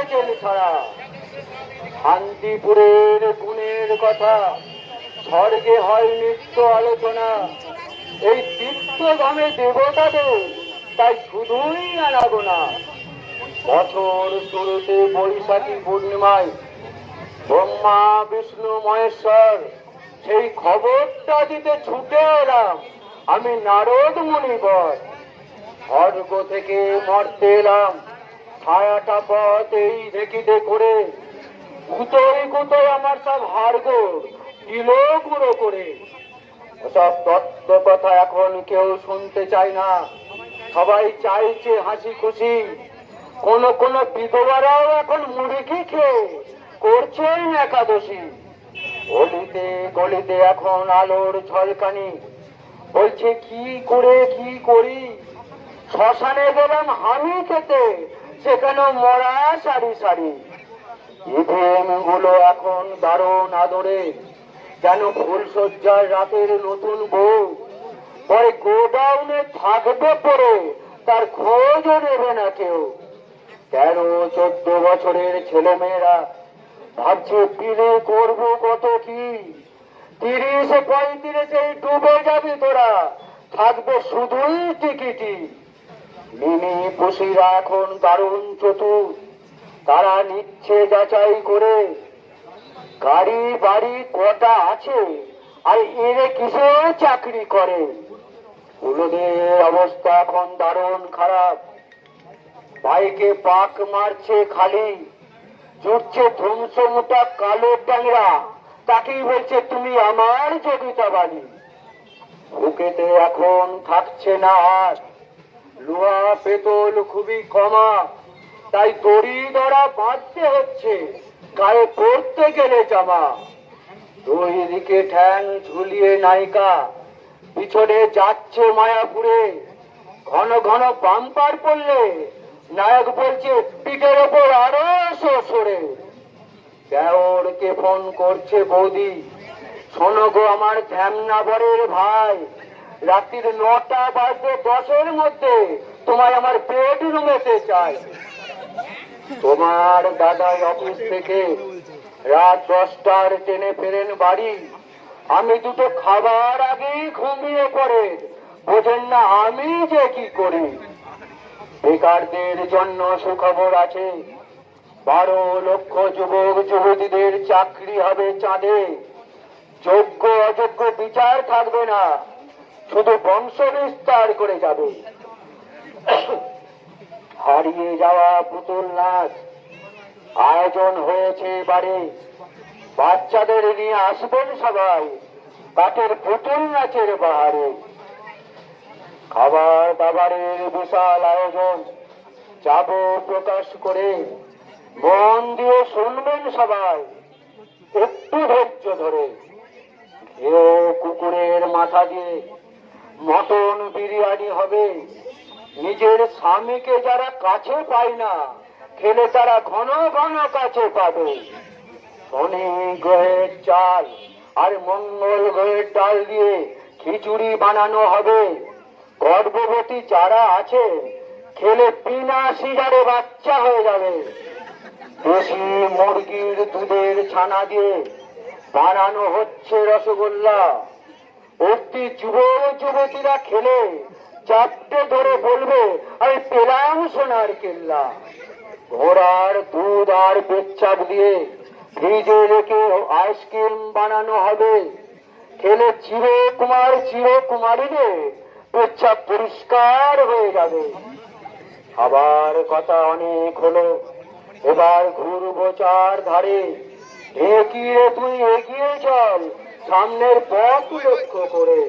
Jail ছাড়া। শান্তিপুরের গুণের কথা স্বর্গে হয় নিত্য আলোচনা। এই তীর্থধামে দেবতাদের তাই শুধুই আনাগোনা। বছর শুরুতে বৈশাখী পূর্ণিমায় ব্রহ্মা বিষ্ণু মহেশ্বর সেই খবরটা দিতে ছুটে এলাম আমি নারদ মুনিবর। স্বর্গ থেকে মর্তে এলাম ছায়াটা পথ এই দেখিতে করে। গুতোয় গুতোয় আমার সব হাড়গোড় কিলো গুঁড়ো করে। ওসব তত্ত্ব কথা এখন কেউ শুনতে চায় না, সবাই চাইছে হাসি খুশি। কোন কোন বিধবারাও এখন মুড়ি খেয়ে করছেন একাদশী। গলিতে গলিতে এখন আলোর ঝলকানি, বলছে কি করে কি করি। শ্মশানে গেলাম হামি খেতে, সেখানে মরা সারি সারি। ইভিএম গুলো এখন দারুণ আদরে, যেন ফুলসজ্জার রাতের নতুন বউ। পরে গোডাউনে থাকবে পরে তার খোঁজও নেবে না কেউ। 13-14 বছরের ছেলে মেয়েরা ভাবছে বিলে করবো কত কি। 30-35 ডুবে যাবি তোরা, থাকবে শুধুই টিকিটি। মিনি পুষিরা এখন দারুণ চতুর, তারা নিচ্ছে যাচাই করে গাড়ি বাড়ি কটা আছে আর এরে কিসে চাকরি করে। হলুদের অবস্থা এখন দারুণ খারাপ, বাইকে পাক মারছে খালি। জুটছে ধ্বংস মোটা কালো ট্যাংরা, তাকেই বলছে তুমি আমার জগিতা বালি। বুকেতে এখন থাকছে না আর, লোহা পেতল খুবই কমা, তাই দড়ি ধরা বাঁধতে হচ্ছে গায়ে পড়তে গেলে জামা। দুই দিকে ঠ্যাং ঝুলিয়ে নায়িকা পিছনে যাচ্ছে মায়াপুরে। ঘন ঘন বাম্পার পড়লে নায়ক বলছে পিঠের ওপর আরো সরে। দেওরকে ফোন করছে বৌদি, শোনো গো আমার ধ্যামনা বরের ভাই, রাত্রির 9টা বাজতে 10-এর মধ্যে তোমায় আমার বেডরুমেতে চাই। তোমার দাদাই অফিস থেকে রাত 10টার ট্রেনে ফেরেন বাড়ি। আমি দুটো খাবার আগেই ঘুমিয়ে পড়ে, বোঝেন না আমি যে কি করি। বেকারদের জন্য সুখবর আছে, 12 লক্ষ যুবক যুবতীদের চাকরি হবে চাঁদে। যোগ্য অযোগ্য বিচার থাকবে না, শুধু বংশ বিস্তার করে যাবে। হারিয়ে যাওয়া পুতুল নাচ আয়োজন হয়েছে এবারে, বাচ্চাদের নিয়ে আসবেন সবাই কাঠের পুতুল নাচের বাহারে। খাবার দাবারের বিশাল আয়োজন যাব প্রকাশ করে, মন দিয়ে শুনবেন সবাই একটু ধৈর্য ধরে। কেউ কুকুরের মাথা দিয়ে মটন বিরিয়ানি হবে। নিজের স্বামীকে যারা কাছে পায় না, খেলে তারা ঘন ঘন কাছে পাবে। শনি গ্রহের চাল আর মঙ্গল গ্রহের ডাল দিয়ে খিচুড়ি বানানো হবে। গর্ভবতী যারা আছে খেলে বিনা সিজারে বাচ্চা হয়ে যাবে। দেশি মুরগির দুধের ছানা দিয়ে বানানো হচ্ছে রসগোল্লা। অতি যুবক যুবতীরা খেলে চারটে ধরে বলবে আমি পেলাম সোনার কেল্লা। ঘোড়ার দুধ আর পেচ্ছাপ দিয়ে ফ্রিজে রেখে আইসক্রিম বানানো হবে। খেলে চিরকুমারীদের পেচ্ছাপ পরিষ্কার হয়ে যাবে। আবার কথা অনেক হলো, এবার ঘুরবো চার ধারে। এগিয়ে তুই এগিয়ে চল সামনের পথ লক্ষ্য করে।